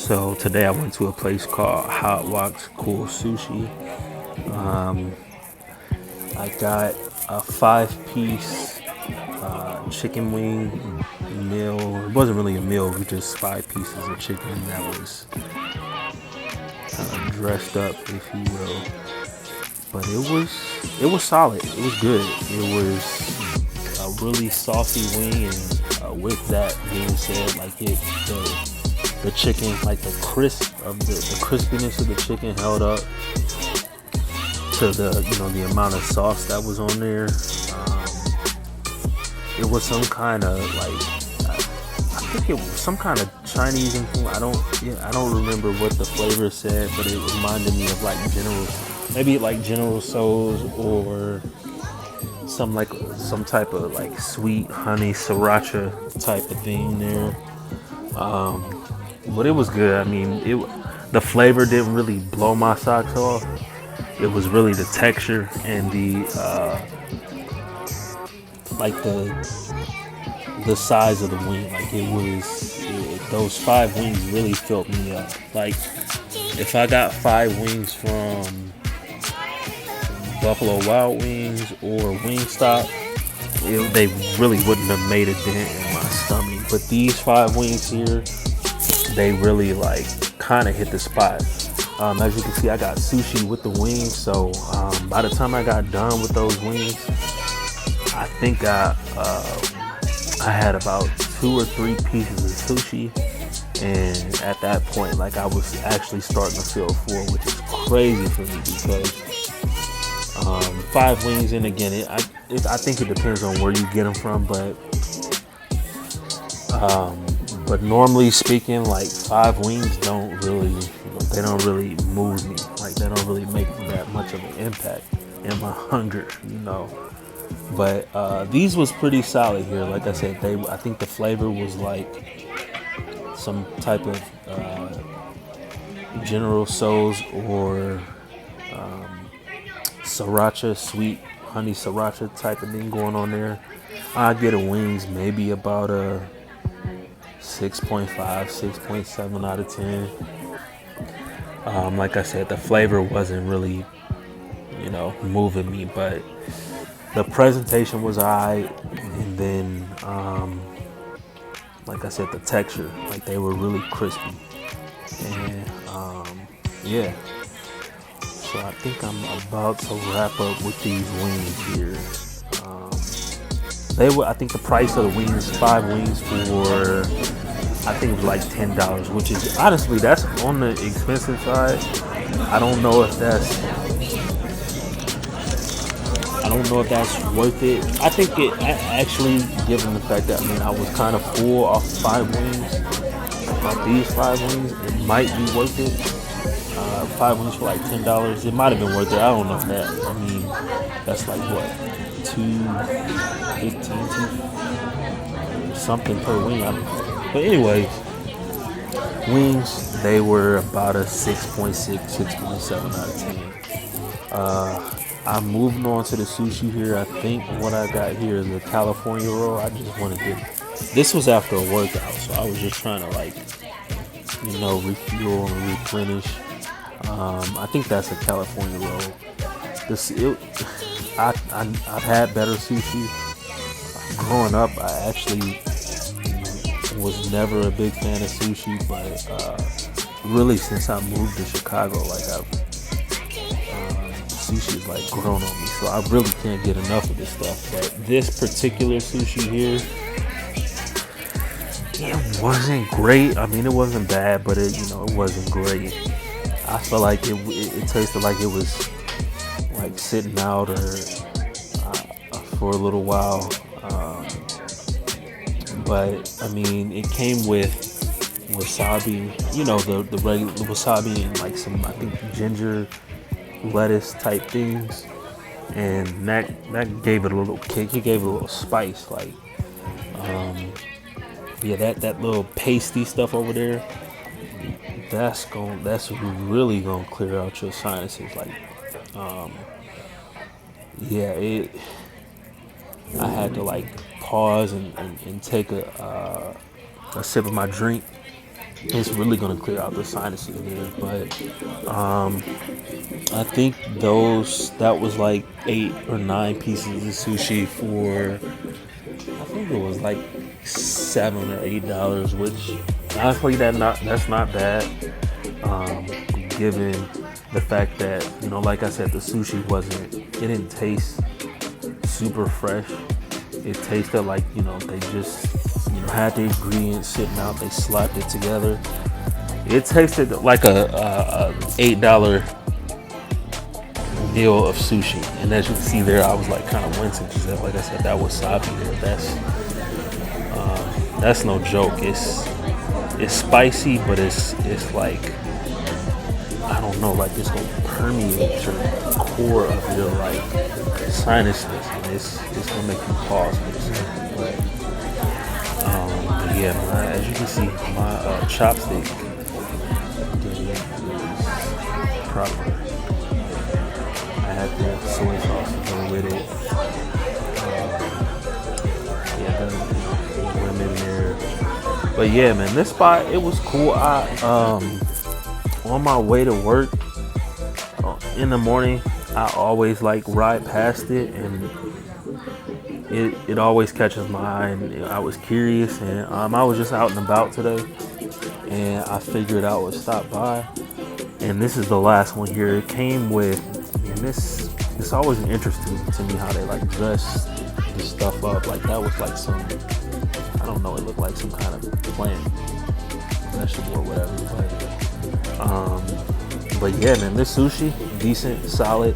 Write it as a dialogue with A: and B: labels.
A: So today I went to a place called Hot Woks Cool Sushi. Um, I got a 5 piece chicken wing meal. It wasn't really a meal, it was just 5 pieces of chicken that was dressed up, if you will. But it was solid. It was good. It was a really saucy wing, and with that being said, like the chicken, like the crisp of the crispiness of the chicken held up to the amount of sauce that was on there. It was some kind of I think it was some kind of Chinese influence. I don't remember what the flavor said, but it reminded me of like General Tso's, or some type of like sweet honey sriracha type of thing there. But it was good. I mean, the flavor didn't really blow my socks off. It was really the texture and the size of the wing. Those 5 wings really filled me up. Like, if I got 5 wings from Buffalo Wild Wings or Wingstop, they really wouldn't have made a dent in my stomach. But these 5 wings here, they really like kind of hit the spot. As you can see, I got sushi with the wings. So by the time I got done with those wings, I think I had about 2 or 3 pieces of sushi, and at that point, like, I was actually starting to feel full, which is crazy for me because 5 wings, and again, I think it depends on where you get them from, but normally speaking, like, 5 wings they don't really move me, like, they don't really make that much of an impact in my hunger. But these was pretty solid here. Like I said, I think the flavor was like some type of General Tso's or sriracha, sweet honey sriracha type of thing going on there. I get a wings maybe about a 6.5, 6.7 out of 10. Like I said, the flavor wasn't really, moving me, but the presentation was alright, and then, like I said, the texture, like, they were really crispy, and yeah. So I think I'm about to wrap up with these wings here. I think the price of the wings, 5 wings for, I think it was like $10, which is honestly that's on the expensive side. I don't know if that's worth it. I think actually, given the fact that I was kind of full off 5 wings, off these 5 wings, it might be worth it. 5 wings for like $10, it might have been worth it. I don't know if that's like what, 215 something per wing. I don't know. But anyways, wings, they were about a 6.6, 6.7 out of 10. I'm moving on to the sushi here. I think what I got here is a California roll. I just wanted to. This was after a workout, so I was just trying to refuel and replenish. I think that's a California roll. I've had better sushi. Growing up, I actually was never a big fan of sushi, but really since I moved to Chicago, sushi is like grown on me, so I really can't get enough of this stuff. But this particular sushi here, it wasn't great. It wasn't bad, but it wasn't great. I felt like it tasted like it was like sitting out or for a little while. But it came with wasabi, the regular wasabi, and like some, I think, ginger, lettuce type things, and that gave it a little kick. It gave it a little spice, that little pasty stuff over there. That's really gonna clear out your sinuses. I had to pause and take a sip of my drink It's really gonna clear out the sinuses there. But I think that was like 8 or 9 pieces of sushi for, I think it was like $7 or $8, which honestly that's not bad. Um, Given the fact that, like I said, the sushi it didn't taste super fresh. It tasted like, they just, had the ingredients sitting out. They slapped it together. It tasted like a $8 meal of sushi. And as you can see there, I was like kind of wincing because, like I said, that wasabi there. That's no joke. It's spicy, but it's like, I don't know, like it's gonna permeate your core of your like sinuses, and it's gonna make you pause basically. But yeah, as you can see, my chopstick is proper. I had the soy sauce to go with it. Yeah, the lemon there. But yeah, man, this spot, it was cool. On my way to work in the morning, I always like ride past it, and it always catches my eye. And I was curious, and I was just out and about today, and I figured I would stop by. And this is the last one here. It came with, and it's always interesting to me how they like dress this stuff up. Like that was like some, I don't know, it looked like some kind of plant, vegetable or whatever. But yeah, man, this sushi, decent, solid.